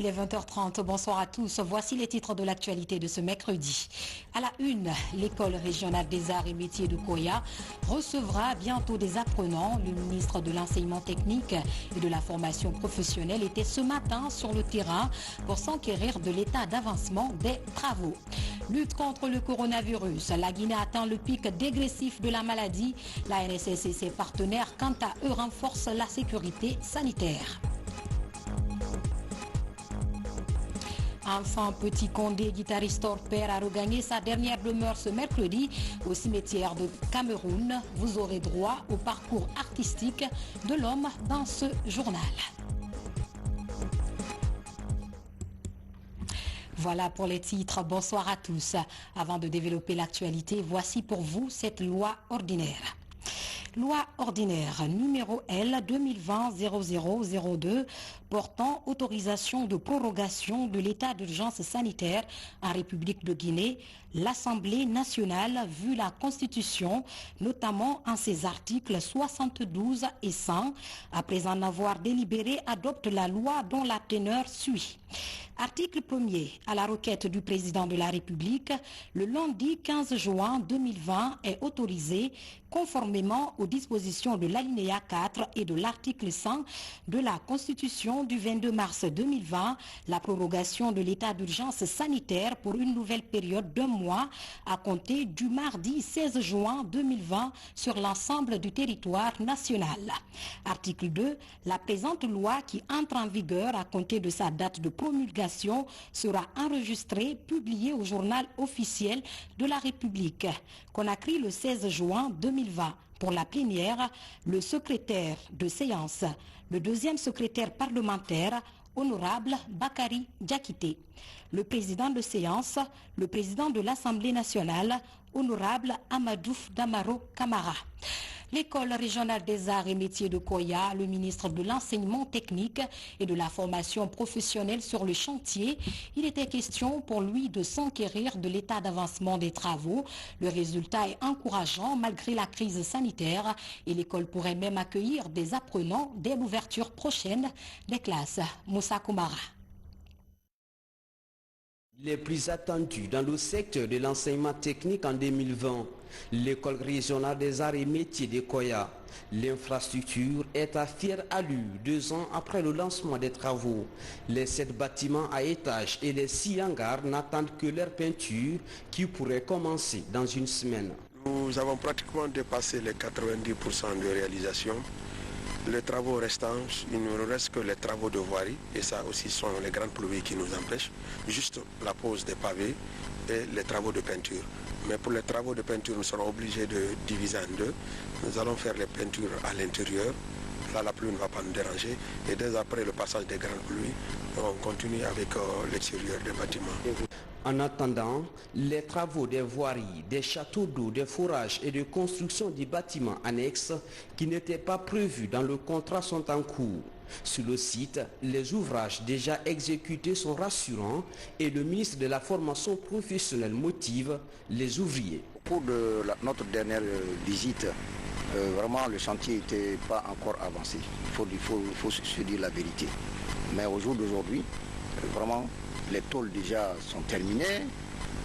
Il est 20h30. Bonsoir à tous. Voici les titres de l'actualité de ce mercredi. À la une, l'école régionale des arts et métiers de Koya recevra bientôt des apprenants. Le ministre de l'enseignement technique et de la formation professionnelle était ce matin sur le terrain pour s'enquérir de l'état d'avancement des travaux. Lutte contre le coronavirus. La Guinée atteint le pic dégressif de la maladie. La NSS et ses partenaires, quant à eux, renforcent la sécurité sanitaire. Enfin, Petit Condé, guitariste hors pair, a regagné sa dernière demeure ce mercredi au cimetière de Cameroun. Vous aurez droit au parcours artistique de l'homme dans ce journal. Voilà pour les titres. Bonsoir à tous. Avant de développer l'actualité, voici pour vous cette loi ordinaire. Loi ordinaire numéro L 2020-0002 portant autorisation de prorogation de l'état d'urgence sanitaire en République de Guinée. L'Assemblée nationale, vu la Constitution, notamment en ses articles 72 et 100, après en avoir délibéré, adopte la loi dont la teneur suit. Article 1er. À la requête du président de la République, le lundi 15 juin 2020 est autorisé, conformément aux dispositions de l'alinéa 4 et de l'article 100 de la Constitution du 22 mars 2020, la prorogation de l'état d'urgence sanitaire pour une nouvelle période d'un mois à compter du mardi 16 juin 2020 sur l'ensemble du territoire national. Article 2. La présente loi qui entre en vigueur à compter de sa date de promulgation sera enregistrée, publiée au journal officiel de la République. Conakry le 16 juin 2020. Pour la plénière, le secrétaire de séance, le deuxième secrétaire parlementaire, honorable Bakari Diakité. Le président de séance, le président de l'Assemblée nationale, honorable Amadou Damaro Camara. L'école régionale des arts et métiers de Koya, le ministre de l'enseignement technique et de la formation professionnelle sur le chantier. Il était question pour lui de s'enquérir de l'état d'avancement des travaux. Le résultat est encourageant malgré la crise sanitaire et l'école pourrait même accueillir des apprenants dès l'ouverture prochaine des classes. Moussa Koumara. Les plus attendus dans le secteur de l'enseignement technique en 2020, l'école régionale des arts et métiers de Koya. L'infrastructure est à fière allure 2 ans après le lancement des travaux. Les 7 bâtiments à étages et les 6 hangars n'attendent que leur peinture qui pourrait commencer dans une semaine. Nous avons pratiquement dépassé les 90% de réalisation. Les travaux restants, il ne nous reste que les travaux de voirie et ça aussi sont les grandes pluies qui nous empêchent. Juste la pose des pavés et les travaux de peinture. Mais pour les travaux de peinture, nous serons obligés de diviser en 2. Nous allons faire les peintures à l'intérieur. Là, la pluie ne va pas nous déranger. Et dès après le passage des grandes pluies, on continue avec l'extérieur des bâtiments. En attendant, les travaux des voiries, des châteaux d'eau, des forages et de construction des bâtiments annexes qui n'étaient pas prévus dans le contrat sont en cours. Sur le site, les ouvrages déjà exécutés sont rassurants et le ministre de la formation professionnelle motive les ouvriers. Pour notre dernière visite, vraiment le chantier n'était pas encore avancé. Il faut se dire la vérité. Mais au jour d'aujourd'hui, vraiment, les tôles déjà sont terminées,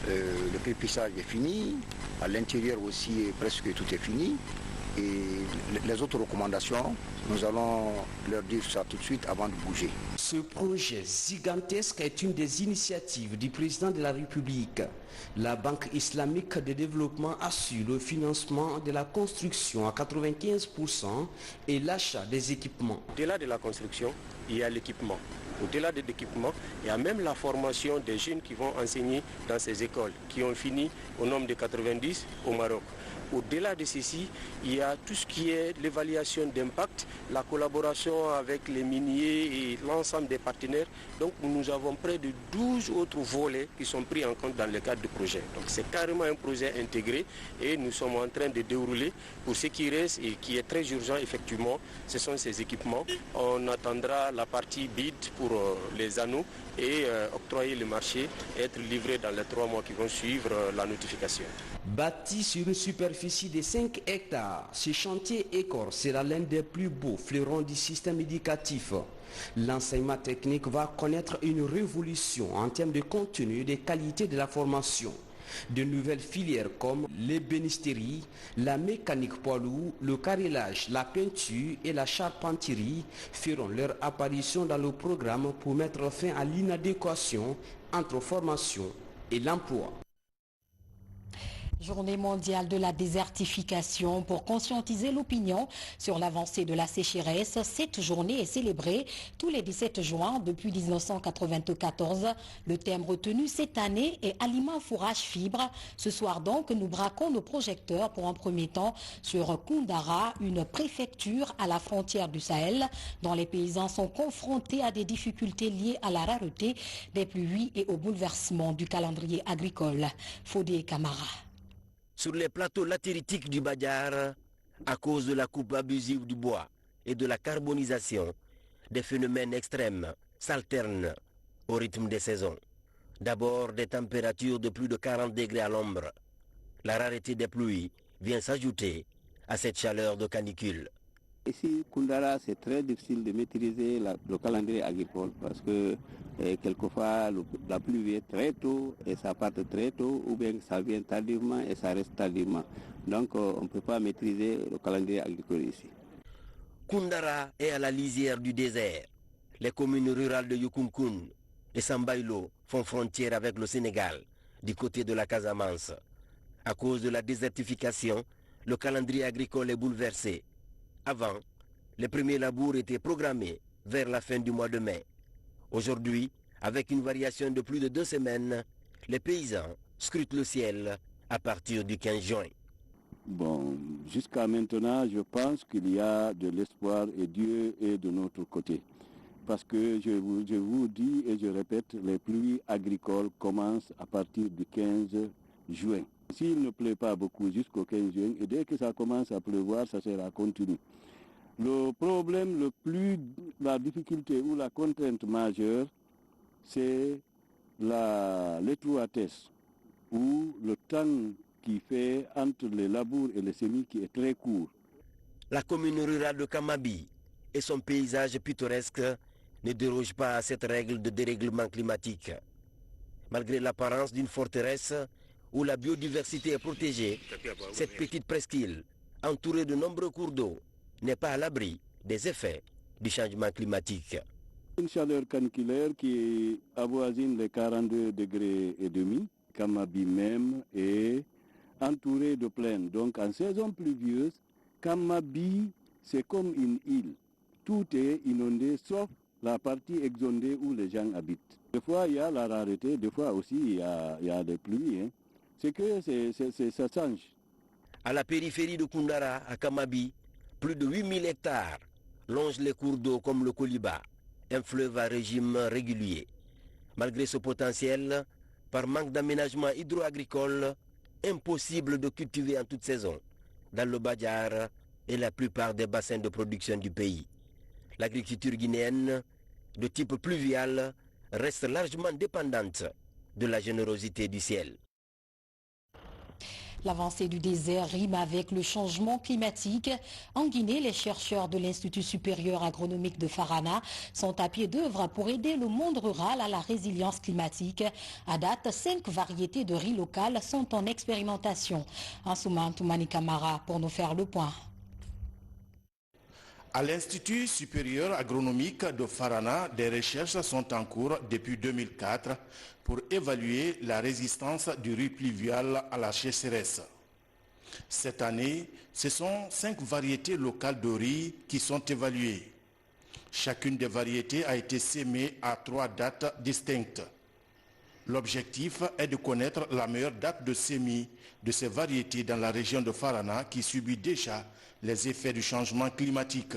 le pépissage est fini, à l'intérieur aussi presque tout est fini. Et les autres recommandations, nous allons leur dire ça tout de suite avant de bouger. Ce projet gigantesque est une des initiatives du président de la République. La Banque islamique de développement assure le financement de la construction à 95% et l'achat des équipements. Au-delà de la construction, il y a l'équipement. Au-delà de l'équipement, il y a même la formation des jeunes qui vont enseigner dans ces écoles, qui ont fini au nombre de 90 au Maroc. Au-delà de ceci, il y a tout ce qui est l'évaluation d'impact, la collaboration avec les miniers et l'ensemble des partenaires. Donc nous avons près de 12 autres volets qui sont pris en compte dans le cadre du projet. Donc c'est carrément un projet intégré et nous sommes en train de dérouler. Pour ce qui reste et qui est très urgent effectivement, ce sont ces équipements. On attendra la partie bid pour les anneaux et octroyer le marché et être livré dans les 3 mois qui vont suivre la notification. Bâti sur une superficie superficie de 5 hectares, ce chantier ECOR sera l'un des plus beaux fleurons du système éducatif. L'enseignement technique va connaître une révolution en termes de contenu et de qualité de la formation. De nouvelles filières comme l'ébénisterie, la mécanique poids lourd, le carrelage, la peinture et la charpenterie feront leur apparition dans le programme pour mettre fin à l'inadéquation entre formation et l'emploi. Journée mondiale de la désertification pour conscientiser l'opinion sur l'avancée de la sécheresse. Cette journée est célébrée tous les 17 juin depuis 1994. Le thème retenu cette année est aliments, fourrage, fibres. Ce soir donc, nous braquons nos projecteurs pour un premier temps sur Koundara, une préfecture à la frontière du Sahel, dont les paysans sont confrontés à des difficultés liées à la rareté des pluies et au bouleversement du calendrier agricole. Fodé Camara. Sur les plateaux latéritiques du Badiar, à cause de la coupe abusive du bois et de la carbonisation, des phénomènes extrêmes s'alternent au rythme des saisons. D'abord des températures de plus de 40 degrés à l'ombre. La rareté des pluies vient s'ajouter à cette chaleur de canicule. Ici, Koundara, c'est très difficile de maîtriser le calendrier agricole parce que quelquefois la pluie vient très tôt et ça part très tôt, ou bien ça vient tardivement et ça reste tardivement. Donc on ne peut pas maîtriser le calendrier agricole ici. Koundara est à la lisière du désert. Les communes rurales de Yukunkun et Sambailo font frontière avec le Sénégal, du côté de la Casamance. À cause de la désertification, le calendrier agricole est bouleversé. Avant, les premiers labours étaient programmés vers la fin du mois de mai. Aujourd'hui, avec une variation de plus de 2 semaines, les paysans scrutent le ciel à partir du 15 juin. Bon, jusqu'à maintenant, je pense qu'il y a de l'espoir et Dieu est de notre côté. Parce que je vous dis et je répète, les pluies agricoles commencent à partir du 15 juin. S'il ne pleut pas beaucoup jusqu'au 15 juin, et dès que ça commence à pleuvoir, ça sera continu. Le problème, la difficulté ou la contrainte majeure, c'est l'étroitesse ou le temps qui fait entre les labours et les semis qui est très court. La commune rurale de Kamabi et son paysage pittoresque ne dérogent pas à cette règle de dérèglement climatique. Malgré l'apparence d'une forteresse où la biodiversité est protégée, cette petite presqu'île, entourée de nombreux cours d'eau, n'est pas à l'abri des effets du changement climatique. Une chaleur caniculaire qui avoisine les 42 degrés et demi. Kamabi même est entouré de plaines. Donc en saison pluvieuse, Kamabi c'est comme une île. Tout est inondé sauf la partie exondée où les gens habitent. Des fois il y a la rareté, des fois aussi il y a des pluies. Hein. C'est que ça change. À la périphérie de Koundara, à Kamabi, plus de 8000 hectares longent les cours d'eau comme le Koliba, un fleuve à régime régulier. Malgré ce potentiel, par manque d'aménagement hydro-agricole, impossible de cultiver en toute saison dans le Badiar et la plupart des bassins de production du pays. L'agriculture guinéenne, de type pluvial, reste largement dépendante de la générosité du ciel. L'avancée du désert rime avec le changement climatique. En Guinée, les chercheurs de l'Institut supérieur agronomique de Farana sont à pied d'œuvre pour aider le monde rural à la résilience climatique. À date, 5 variétés de riz local sont en expérimentation. Ansoumane Toumani Kamara pour nous faire le point. À l'Institut supérieur agronomique de Farana, des recherches sont en cours depuis 2004 pour évaluer la résistance du riz pluvial à la sécheresse. Cette année, ce sont 5 variétés locales de riz qui sont évaluées. Chacune des variétés a été sémée à 3 dates distinctes. L'objectif est de connaître la meilleure date de semis de ces variétés dans la région de Farana qui subit déjà les effets du changement climatique.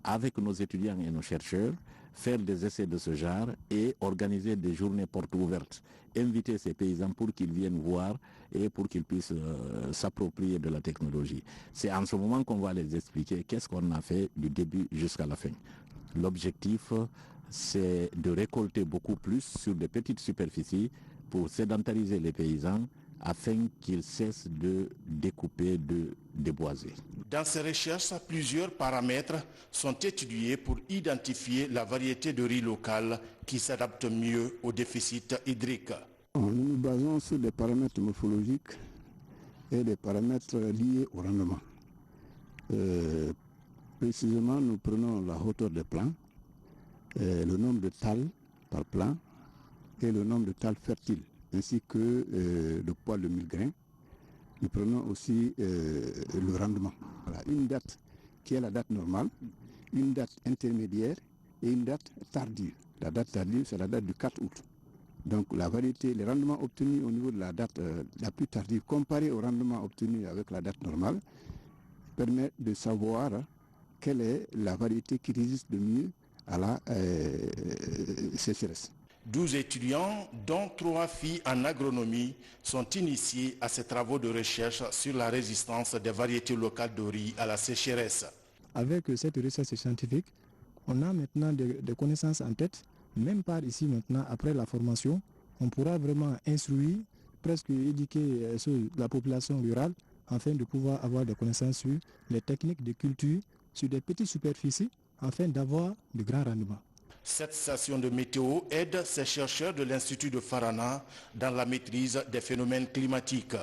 Avec nos étudiants et nos chercheurs, faire des essais de ce genre et organiser des journées portes ouvertes. Inviter ces paysans pour qu'ils viennent voir et pour qu'ils puissent s'approprier de la technologie. C'est en ce moment qu'on va les expliquer qu'est-ce qu'on a fait du début jusqu'à la fin. L'objectif, c'est de récolter beaucoup plus sur des petites superficies pour sédentariser les paysans, afin qu'ils cessent de découper, de déboiser. Dans ces recherches, plusieurs paramètres sont étudiés pour identifier la variété de riz local qui s'adapte mieux au déficit hydrique. Nous nous basons sur des paramètres morphologiques et des paramètres liés au rendement. Précisément, nous prenons la hauteur des plants, le nombre de tales par plant et le nombre de tales fertiles, ainsi que le poids de 1000 grains. Nous prenons aussi le rendement. Voilà, une date qui est la date normale, une date intermédiaire et une date tardive. La date tardive, c'est la date du 4 août. Donc la variété, les rendements obtenus au niveau de la date la plus tardive, comparé au rendement obtenu avec la date normale, permet de savoir quelle est la variété qui résiste le mieux à la sécheresse. 12 étudiants, dont 3 filles en agronomie, sont initiés à ces travaux de recherche sur la résistance des variétés locales de riz à la sécheresse. Avec cette recherche scientifique, on a maintenant des connaissances en tête, même par ici maintenant, après la formation, on pourra vraiment instruire, presque éduquer la population rurale, afin de pouvoir avoir des connaissances sur les techniques de culture, sur des petites superficies, afin d'avoir de grands rendements. Cette station de météo aide ces chercheurs de l'Institut de Farana dans la maîtrise des phénomènes climatiques.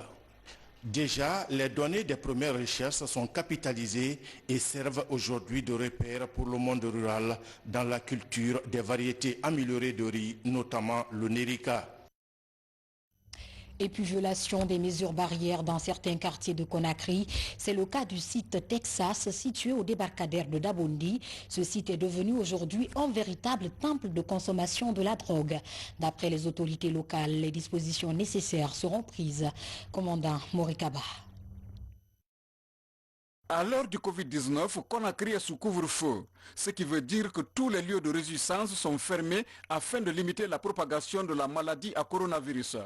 Déjà, les données des premières recherches sont capitalisées et servent aujourd'hui de repère pour le monde rural dans la culture des variétés améliorées de riz, notamment le Nerica. Et puis violation des mesures barrières dans certains quartiers de Conakry. C'est le cas du site Texas situé au débarcadère de Dabondi. Ce site est devenu aujourd'hui un véritable temple de consommation de la drogue. D'après les autorités locales, les dispositions nécessaires seront prises. Commandant Morikaba. À l'heure du Covid-19, Conakry est sous couvre-feu, ce qui veut dire que tous les lieux de réjouissance sont fermés afin de limiter la propagation de la maladie à coronavirus.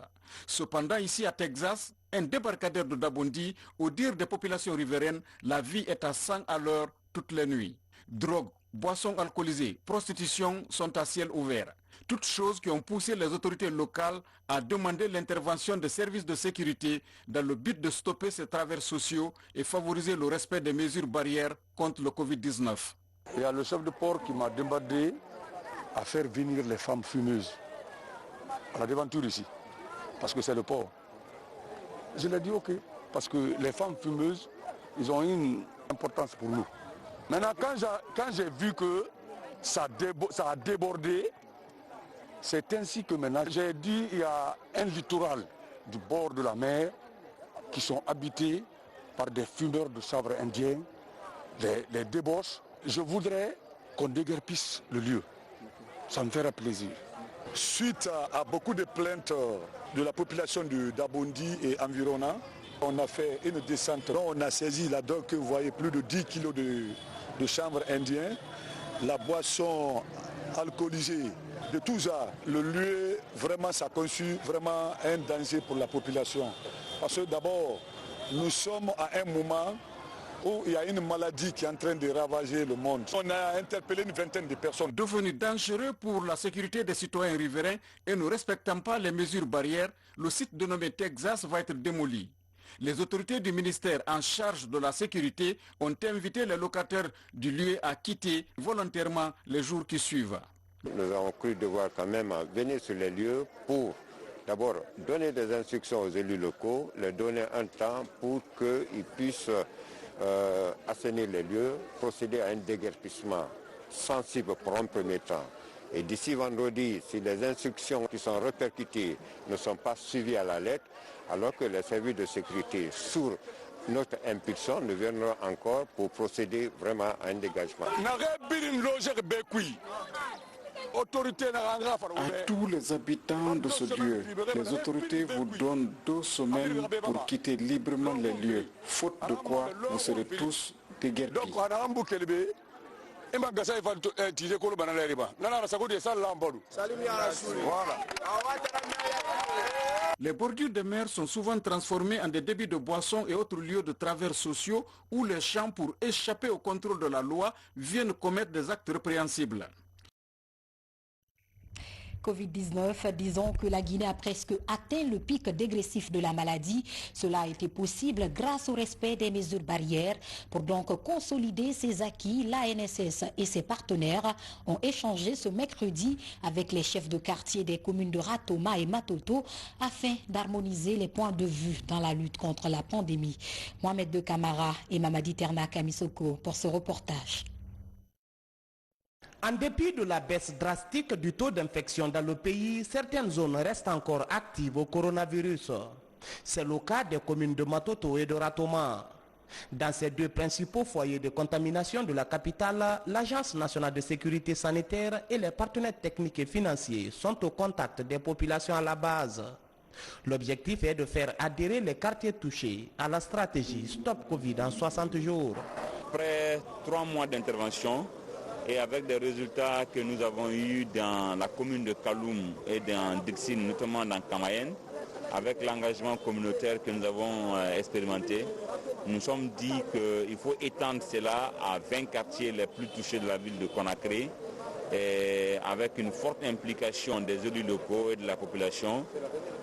Cependant, ici à Texas, un débarcadère de Dabondi, au dire des populations riveraines, la vie est à 100 à l'heure toutes les nuits. Drogue, boissons alcoolisées, prostitution sont à ciel ouvert. Toutes choses qui ont poussé les autorités locales à demander l'intervention des services de sécurité dans le but de stopper ces travers sociaux et favoriser le respect des mesures barrières contre le Covid-19. Il y a le chef de port qui m'a demandé à faire venir les femmes fumeuses à la devanture ici, parce que c'est le port. Je l'ai dit ok, parce que les femmes fumeuses, ils ont une importance pour nous. Maintenant, quand j'ai vu que ça a débordé, c'est ainsi que maintenant, j'ai dit il y a un littoral du bord de la mer qui sont habités par des fumeurs de sabre indien, des débauches. Je voudrais qu'on déguerpisse le lieu. Ça me ferait plaisir. Suite à beaucoup de plaintes de la population de Dabondi et environnant, on a fait une descente. On a saisi là donc, vous voyez, plus de 10 kilos de chanvre indien, la boisson alcoolisée, de tout ça. Le lieu, vraiment, ça conçut vraiment un danger pour la population. Parce que d'abord, nous sommes à un moment où il y a une maladie qui est en train de ravager le monde. On a interpellé une vingtaine de personnes. Devenu dangereux pour la sécurité des citoyens riverains et ne respectant pas les mesures barrières, le site dénommé Texas va être démoli. Les autorités du ministère en charge de la sécurité ont invité les locataires du lieu à quitter volontairement les jours qui suivent. Nous avons cru devoir quand même venir sur les lieux pour d'abord donner des instructions aux élus locaux, leur donner un temps pour qu'ils puissent assainir les lieux, procéder à un déguerpissement sensible pour un premier temps. Et d'ici vendredi, si les instructions qui sont répercutées ne sont pas suivies à la lettre, alors que les services de sécurité, sur notre impulsion, nous viendrons encore pour procéder vraiment à un dégagement. À tous les habitants de ce lieu, les autorités vous donnent 2 semaines pour quitter librement les lieux, faute de quoi vous serez tous déguerpis. Les bordures de mer sont souvent transformées en des débits de boissons et autres lieux de travers sociaux où les gens, pour échapper au contrôle de la loi, viennent commettre des actes répréhensibles. Covid-19, disons que la Guinée a presque atteint le pic dégressif de la maladie. Cela a été possible grâce au respect des mesures barrières. Pour donc consolider ses acquis, l'ANSS et ses partenaires ont échangé ce mercredi avec les chefs de quartier des communes de Ratoma et Matoto afin d'harmoniser les points de vue dans la lutte contre la pandémie. Mohamed De Camara et Mamadi Terna Kamisoko pour ce reportage. En dépit de la baisse drastique du taux d'infection dans le pays, certaines zones restent encore actives au coronavirus. C'est le cas des communes de Matoto et de Ratoma. Dans ces deux principaux foyers de contamination de la capitale, l'Agence nationale de sécurité sanitaire et les partenaires techniques et financiers sont au contact des populations à la base. L'objectif est de faire adhérer les quartiers touchés à la stratégie Stop Covid en 60 jours. Après 3 mois d'intervention, et avec des résultats que nous avons eus dans la commune de Kaloum et dans Dixine, notamment dans Kamayen, avec l'engagement communautaire que nous avons expérimenté, nous nous sommes dit qu'il faut étendre cela à 20 quartiers les plus touchés de la ville de Conakry, et avec une forte implication des élus locaux et de la population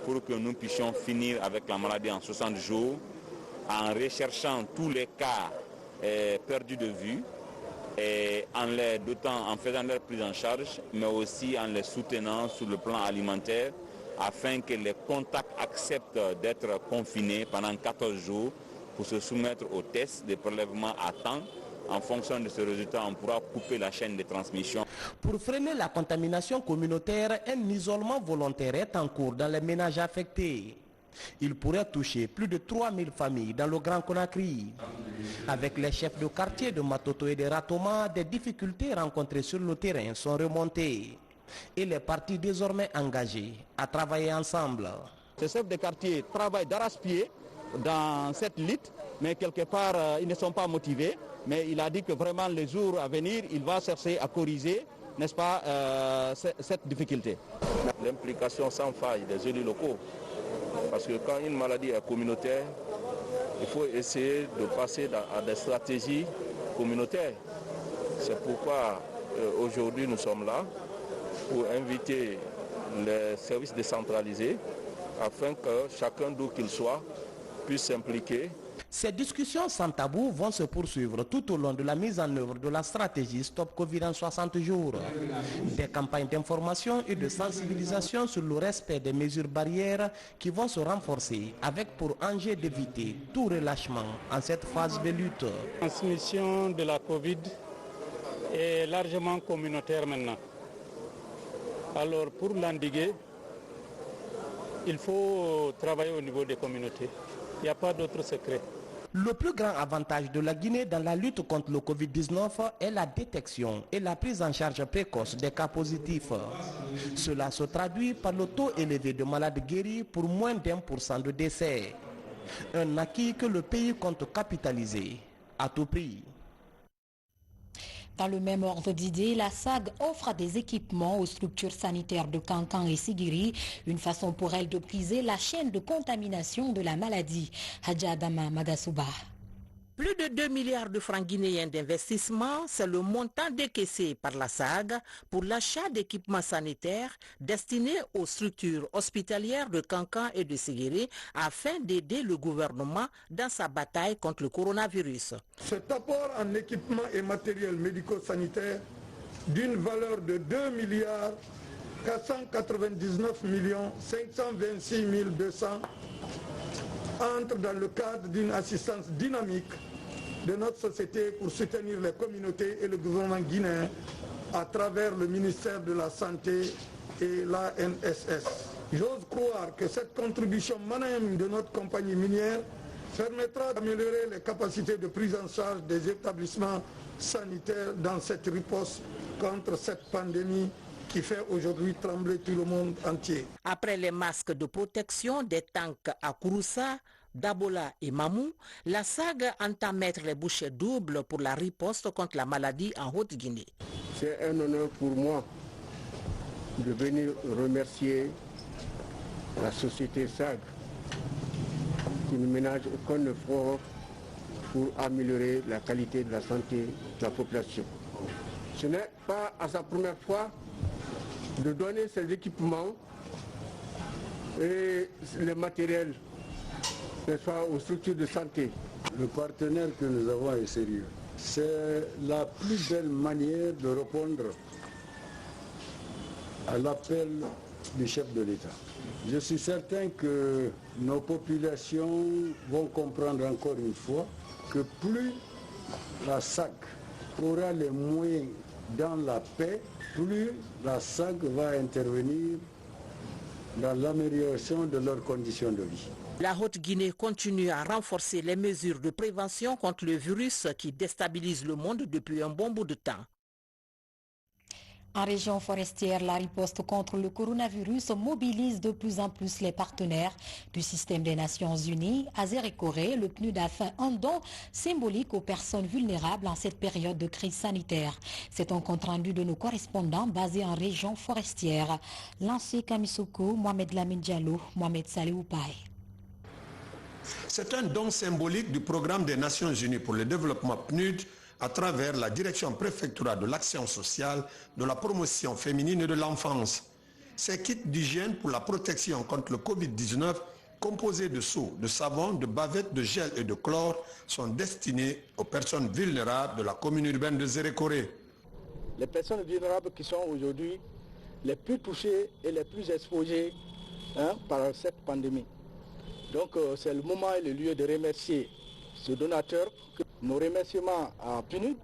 pour que nous puissions finir avec la maladie en 60 jours en recherchant tous les cas perdus de vue, et en les dotant, en faisant leur prise en charge, mais aussi en les soutenant sur le plan alimentaire, afin que les contacts acceptent d'être confinés pendant 14 jours pour se soumettre aux tests de prélèvement à temps. En fonction de ce résultat, on pourra couper la chaîne de transmission. Pour freiner la contamination communautaire, un isolement volontaire est en cours dans les ménages affectés. Il pourrait toucher plus de 3000 familles dans le Grand Conakry. Avec les chefs de quartier de Matoto et de Ratoma, des difficultés rencontrées sur le terrain sont remontées. Et les partis désormais engagés à travailler ensemble. Ces chefs de quartier travaillent d'arrache-pied dans cette lutte, mais quelque part ils ne sont pas motivés. Mais il a dit que vraiment les jours à venir, il va chercher à corriger, n'est-ce pas, cette difficulté. L'implication sans faille des élus locaux. Parce que quand une maladie est communautaire, il faut essayer de passer à des stratégies communautaires. C'est pourquoi aujourd'hui nous sommes là pour inviter les services décentralisés afin que chacun d'où qu'il soit puisse s'impliquer. Ces discussions sans tabou vont se poursuivre tout au long de la mise en œuvre de la stratégie Stop Covid en 60 jours. Des campagnes d'information et de sensibilisation sur le respect des mesures barrières qui vont se renforcer avec pour enjeu d'éviter tout relâchement en cette phase de lutte. La transmission de la Covid est largement communautaire maintenant. Alors pour l'endiguer, il faut travailler au niveau des communautés. Il n'y a pas d'autre secret. Le plus grand avantage de la Guinée dans la lutte contre le Covid-19 est la détection et la prise en charge précoce des cas positifs. Cela se traduit par le taux élevé de malades guéris pour moins d'1% de décès. Un acquis que le pays compte capitaliser à tout prix. Dans le même ordre d'idée, la SAG offre des équipements aux structures sanitaires de Kankan et Sigiri, une façon pour elles de briser la chaîne de contamination de la maladie. Hadja Adama Madasouba. Plus de 2 milliards de francs guinéens d'investissement, c'est le montant décaissé par la SAG pour l'achat d'équipements sanitaires destinés aux structures hospitalières de Kankan et de Sigiri afin d'aider le gouvernement dans sa bataille contre le coronavirus. Cet apport en équipement et matériel médico-sanitaire d'une valeur de 2 milliards 499 526 200 entre dans le cadre d'une assistance dynamique de notre société pour soutenir les communautés et le gouvernement guinéen à travers le ministère de la Santé et l'ANSS. J'ose croire que cette contribution magnanime de notre compagnie minière permettra d'améliorer les capacités de prise en charge des établissements sanitaires dans cette riposte contre cette pandémie qui fait aujourd'hui trembler tout le monde entier. Après les masques de protection des tanks à Kouroussa, Dabola et Mamou, la SAG entend mettre les bouchées doubles pour la riposte contre la maladie en Haute-Guinée. C'est un honneur pour moi de venir remercier la société SAG qui ne ménage aucun effort pour améliorer la qualité de la santé de la population. Ce n'est pas à sa première fois de donner ces équipements et les matériels, n'est-ce pas, aux structures de santé. Le partenaire que nous avons est sérieux. C'est la plus belle manière de répondre à l'appel du chef de l'État. Je suis certain que nos populations vont comprendre encore une fois que plus la SAC aura les moyens dans la paix, plus la SAC va intervenir dans l'amélioration de leurs conditions de vie. La Haute-Guinée continue à renforcer les mesures de prévention contre le virus qui déstabilise le monde depuis un bon bout de temps. En région forestière, la riposte contre le coronavirus mobilise de plus en plus les partenaires du système des Nations Unies. Azer et Corée, le PNUD a fait un don symbolique aux personnes vulnérables en cette période de crise sanitaire. C'est un compte-rendu de nos correspondants basés en région forestière. Lancé Kamisoko, Mohamed Lamine Diallo, Mohamed Saleh Oupaye. C'est un don symbolique du programme des Nations Unies pour le développement PNUD à travers la direction préfectorale de l'action sociale, de la promotion féminine et de l'enfance. Ces kits d'hygiène pour la protection contre le Covid-19, composés de seaux, de savon, de bavettes, de gel et de chlore, sont destinés aux personnes vulnérables de la commune urbaine de Zérékoré. Les personnes vulnérables qui sont aujourd'hui les plus touchées et les plus exposées par cette pandémie. Donc c'est le moment et le lieu de remercier ce donateur. Nos remerciements à PNUD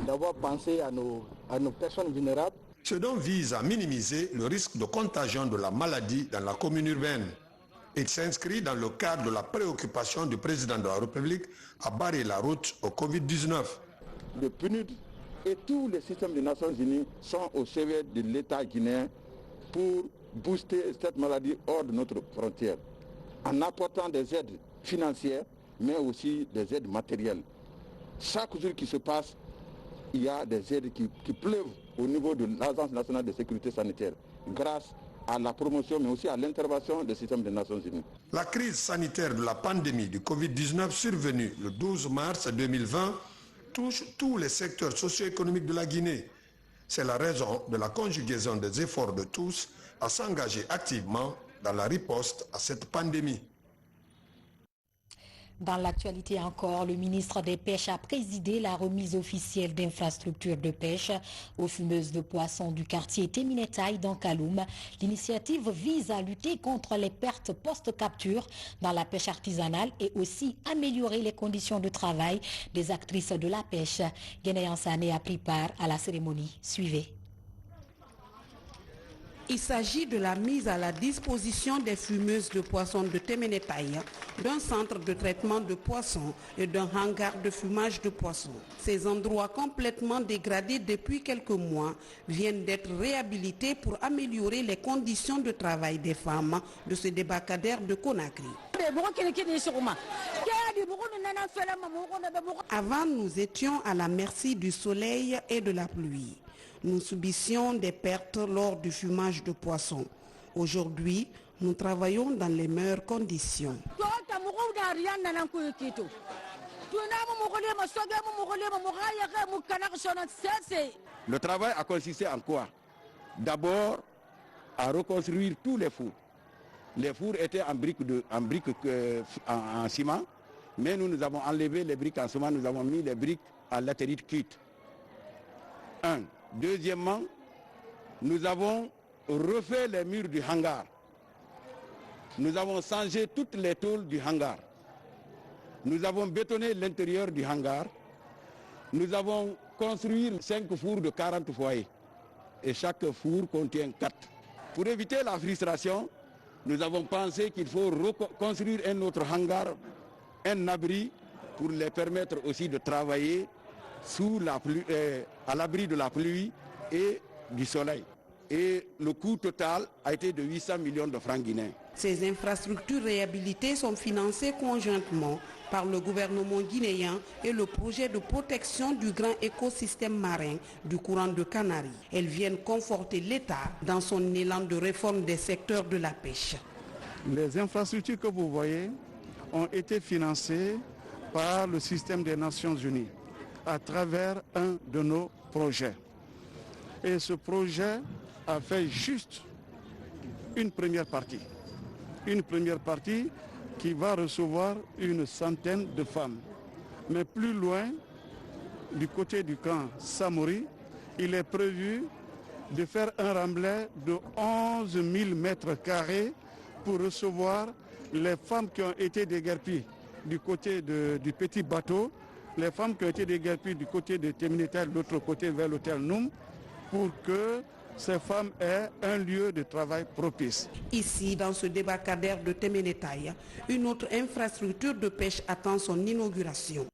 d'avoir pensé à nos personnes vulnérables. Ce don vise à minimiser le risque de contagion de la maladie dans la commune urbaine. Il s'inscrit dans le cadre de la préoccupation du président de la République à barrer la route au Covid-19. Le PNUD et tous les systèmes des Nations Unies sont au chevet de l'État guinéen pour booster cette maladie hors de notre frontière, en apportant des aides financières, mais aussi des aides matérielles. Chaque jour qui se passe, il y a des aides qui pleuvent au niveau de l'Agence nationale de sécurité sanitaire, grâce à la promotion, mais aussi à l'intervention des systèmes des Nations Unies. La crise sanitaire de la pandémie du Covid-19 survenue le 12 mars 2020 touche tous les secteurs socio-économiques de la Guinée. C'est la raison de la conjugaison des efforts de tous à s'engager activement dans la riposte à cette pandémie. Dans l'actualité encore, le ministre des Pêches a présidé la remise officielle d'infrastructures de pêche aux fumeuses de poissons du quartier Teminetaï dans Kaloum. L'initiative vise à lutter contre les pertes post-capture dans la pêche artisanale et aussi améliorer les conditions de travail des actrices de la pêche. Guénéen Sané a pris part à la cérémonie. Suivez. Il s'agit de la mise à la disposition des fumeuses de poissons de Temenetaï, d'un centre de traitement de poissons et d'un hangar de fumage de poissons. Ces endroits complètement dégradés depuis quelques mois viennent d'être réhabilités pour améliorer les conditions de travail des femmes de ce débarcadère de Conakry. Avant, nous étions à la merci du soleil et de la pluie. Nous subissions des pertes lors du fumage de poissons. Aujourd'hui, nous travaillons dans les meilleures conditions. Le travail a consisté en quoi? D'abord, à reconstruire tous les fours. Les fours étaient en ciment, mais nous avons enlevé les briques en ciment, nous avons mis les briques à latérite cuite. Deuxièmement, nous avons refait les murs du hangar. Nous avons changé toutes les tôles du hangar. Nous avons bétonné l'intérieur du hangar. Nous avons construit 5 fours de 40 foyers. Et chaque four contient 4. Pour éviter la frustration, nous avons pensé qu'il faut reconstruire un autre hangar, un abri, pour les permettre aussi de travailler sous la pluie, à l'abri de la pluie et du soleil. Et le coût total a été de 800 millions de francs guinéens. Ces infrastructures réhabilitées sont financées conjointement par le gouvernement guinéen et le projet de protection du grand écosystème marin du courant de Canaries. Elles viennent conforter l'État dans son élan de réforme des secteurs de la pêche. Les infrastructures que vous voyez ont été financées par le système des Nations Unies à travers un de nos projets. Et ce projet a fait juste une première partie. Une première partie qui va recevoir une centaine de femmes. Mais plus loin, du côté du camp Samori, il est prévu de faire un remblai de 11 000 mètres carrés pour recevoir les femmes qui ont été déguerpies du côté du petit bateau, les femmes qui ont été déguerpies du côté de Temineta, de l'autre côté vers l'hôtel Noum, pour que ces femmes aient un lieu de travail propice. Ici, dans ce débarcadère de Temenetaï, une autre infrastructure de pêche attend son inauguration.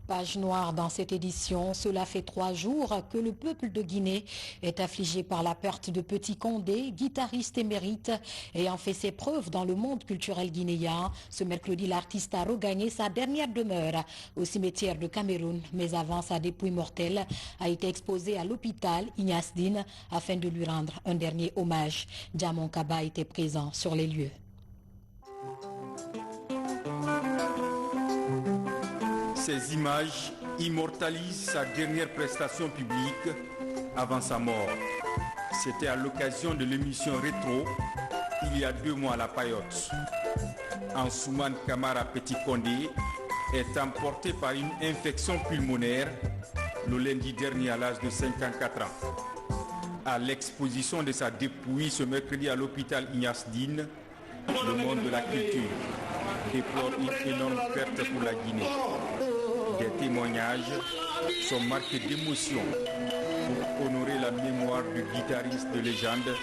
Page noire dans cette édition, cela fait 3 jours que le peuple de Guinée est affligé par la perte de Petit Condé, guitariste émérite ayant fait ses preuves dans le monde culturel guinéen. Ce mercredi, l'artiste a regagné sa dernière demeure au cimetière de Cameroun, mais avant sa dépouille mortelle a été exposé à l'hôpital Ignace Dine afin de lui rendre un dernier hommage. Djamon Kaba était présent sur les lieux. Ces images immortalisent sa dernière prestation publique avant sa mort. C'était à l'occasion de l'émission Rétro, il y a 2 mois à la Payotte. Ansoumane Kamara Petit Condé est emporté par une infection pulmonaire le lundi dernier à l'âge de 54 ans. À l'exposition de sa dépouille ce mercredi à l'hôpital Ignace Dine, le monde de la culture déplore une énorme perte pour la Guinée. Des témoignages sont marqués d'émotion pour honorer la mémoire du guitariste de légende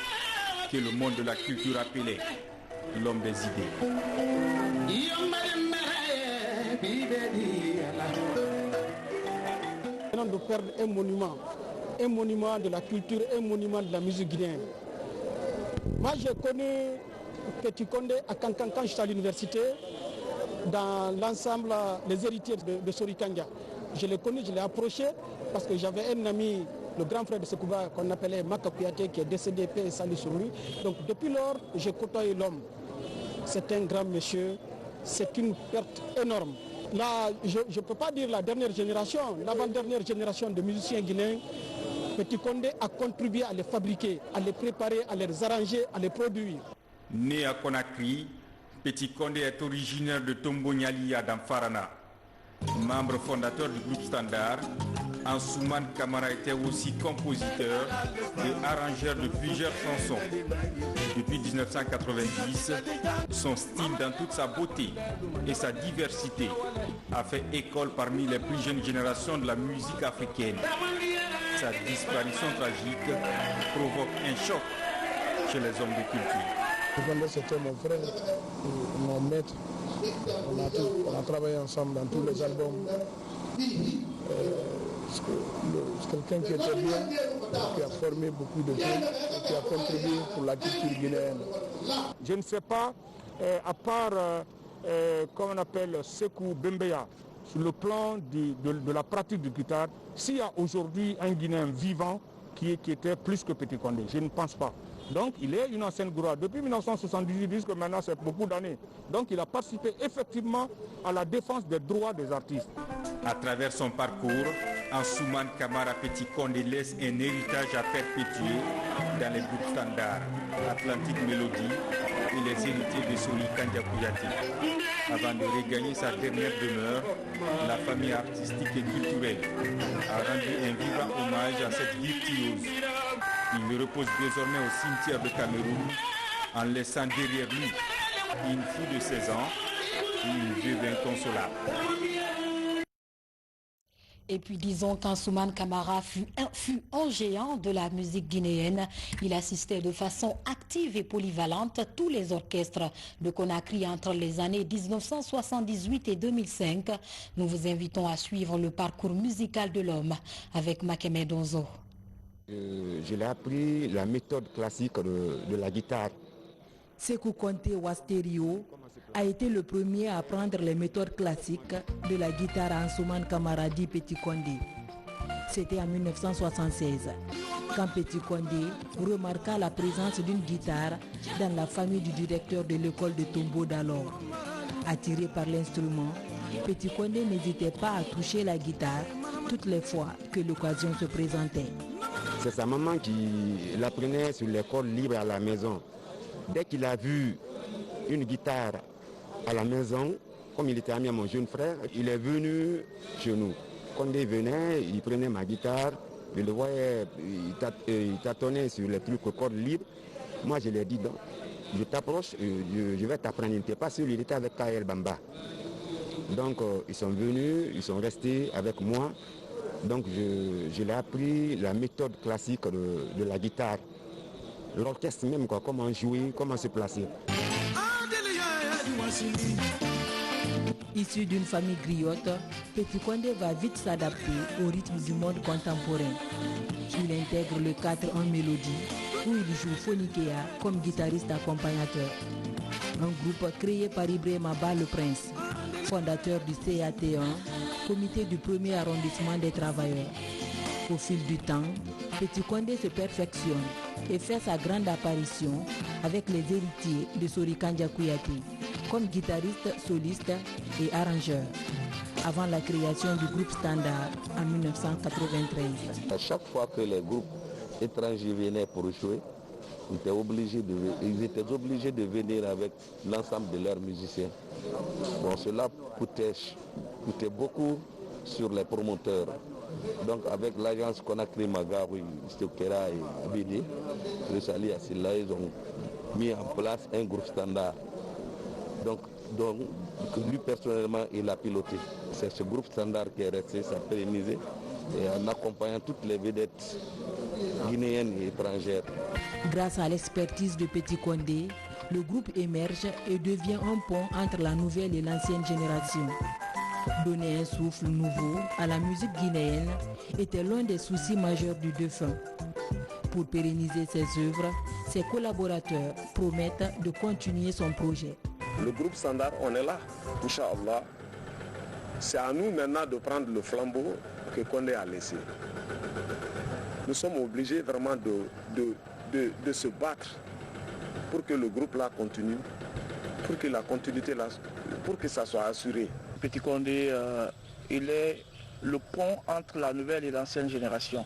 que le monde de la culture appelait l'homme des idées. Maintenant de perdre un monument de la culture, un monument de la musique guinéenne. Moi j'ai connu Petit Condé à Kankan quand j'étais à l'université, dans l'ensemble, les héritiers de Sorikanga. Je l'ai connu, je l'ai approché parce que j'avais un ami, le grand frère de Sekouba, qu'on appelait Maka Kouyaté, qui est décédé, paix et salut sur lui. Donc depuis lors, j'ai côtoyé l'homme. C'est un grand monsieur, c'est une perte énorme. Là, je ne peux pas dire la dernière génération, l'avant-dernière génération de musiciens guinéens, Petit Condé a contribué à les fabriquer, à les préparer, à les arranger, à les produire. Né à Conakry, Petit Condé est originaire de Tombognalia dans Farana. Membre fondateur du groupe Standard, Ansoumane Kamara était aussi compositeur et arrangeur de plusieurs chansons. Depuis 1990, son style dans toute sa beauté et sa diversité a fait école parmi les plus jeunes générations de la musique africaine. Sa disparition tragique provoque un choc chez les hommes de culture. C'était mon frère, mon maître. On a travaillé ensemble dans tous les albums. C'est quelqu'un qui était bien, qui a formé beaucoup de choses et qui a contribué pour la culture guinéenne. Je ne sais pas, à part, comme on appelle Sekou Bembeya, sur le plan de la pratique de guitare, s'il y a aujourd'hui un Guinéen vivant qui était plus que Petit Condé, je ne pense pas. Donc il est une ancienne gloire. Depuis 1978 jusqu'à maintenant, c'est beaucoup d'années. Donc il a participé effectivement à la défense des droits des artistes. À travers son parcours, Ansoumane Kamara Petit Condé laisse un héritage à perpétuer dans les groupes standards, Atlantique Mélodie et les héritiers de Soli Kanja Kouyaté. Avant de regagner sa dernière demeure, la famille artistique et culturelle a rendu un vivant hommage à cette virtuose. Il repose désormais au cimetière de Cameroun en laissant derrière lui une fille de 16 ans et une veuve inconsolable. Et puis disons qu'Ansoumane Kamara fut un géant de la musique guinéenne. Il assistait de façon active et polyvalente tous les orchestres de Conakry entre les années 1978 et 2005. Nous vous invitons à suivre le parcours musical de l'homme avec Makeme Donzo. Je l'ai appris la méthode classique de la guitare. Sekou Konté Wasterio a été le premier à apprendre les méthodes classiques de la guitare à Ansoumane Kamara dit Petit Condé. C'était en 1976, quand Petit Condé remarqua la présence d'une guitare dans la famille du directeur de l'école de Tombo d'alors. Attiré par l'instrument, Petit Condé n'hésitait pas à toucher la guitare toutes les fois que l'occasion se présentait. C'est sa maman qui l'apprenait sur l'école libre à la maison. Dès qu'il a vu une guitare à la maison, comme il était ami à mon jeune frère, il est venu chez nous. Quand il venait, il prenait ma guitare, je le voyais, il tâtonnait sur les trucs aux cordes libres. Moi, je lui ai dit, donc, je t'approche, je vais t'apprendre. Il n'était pas sûr, il était avec K.L. Bamba. Donc, ils sont venus, ils sont restés avec moi. Donc, je l'ai appris la méthode classique de la guitare. L'orchestre même, quoi, comment jouer, comment se placer. Issu d'une famille griotte, Petit Condé va vite s'adapter au rythme du monde contemporain. Il intègre le cadre en mélodie, où il joue Phonikea comme guitariste accompagnateur. Un groupe créé par Ibrahima Ba le Prince, fondateur du CAT1, comité du premier arrondissement des travailleurs. Au fil du temps, Petit Condé se perfectionne et fait sa grande apparition avec les héritiers de Sori Kandia Kouyaté, comme guitariste, soliste et arrangeur, avant la création du groupe Standard en 1993. À chaque fois que les groupes étrangers venaient pour jouer, ils étaient obligés de venir avec l'ensemble de leurs musiciens. Bon, cela coûtait beaucoup sur les promoteurs. Donc avec l'agence Conakry Magawi, Stokera et BD, Ressali Asila, ils ont mis en place un groupe Standard. Donc lui personnellement il a piloté. C'est ce groupe Standard qui est resté, s'est pérennisé et en accompagnant toutes les vedettes guinéennes et étrangères. Grâce à l'expertise de Petit Condé, le groupe émerge et devient un pont entre la nouvelle et l'ancienne génération. Donner un souffle nouveau à la musique guinéenne était l'un des soucis majeurs du défunt. Pour pérenniser ses œuvres, ses collaborateurs promettent de continuer son projet. Le groupe Standard, on est là, Inch'Allah. C'est à nous maintenant de prendre le flambeau que Condé a laissé. Nous sommes obligés vraiment de se battre pour que le groupe là continue, pour que la continuité là, pour que ça soit assuré. Petit Condé, il est le pont entre la nouvelle et l'ancienne génération.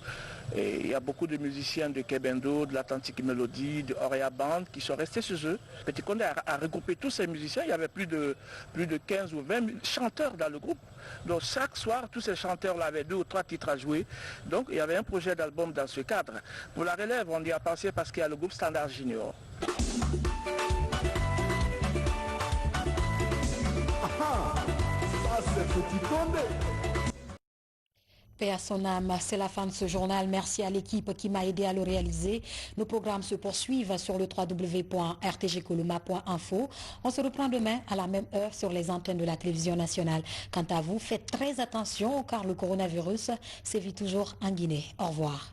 Et il y a beaucoup de musiciens de Kebendo, de l'Atlantique Mélodie, de Oria Band qui sont restés chez eux. Petit Condé a regroupé tous ces musiciens. Il y avait plus de 15 ou 20 chanteurs dans le groupe. Donc chaque soir, tous ces chanteurs-là avaient 2 ou 3 titres à jouer. Donc il y avait un projet d'album dans ce cadre. Pour la relève, on y a pensé parce qu'il y a le groupe Standard Junior. Ça c'est Petit Condé. Paix à son âme, c'est la fin de ce journal. Merci à l'équipe qui m'a aidé à le réaliser. Nos programmes se poursuivent sur le www.rtgcoloma.info. On se reprend demain à la même heure sur les antennes de la télévision nationale. Quant à vous, faites très attention car le coronavirus sévit toujours en Guinée. Au revoir.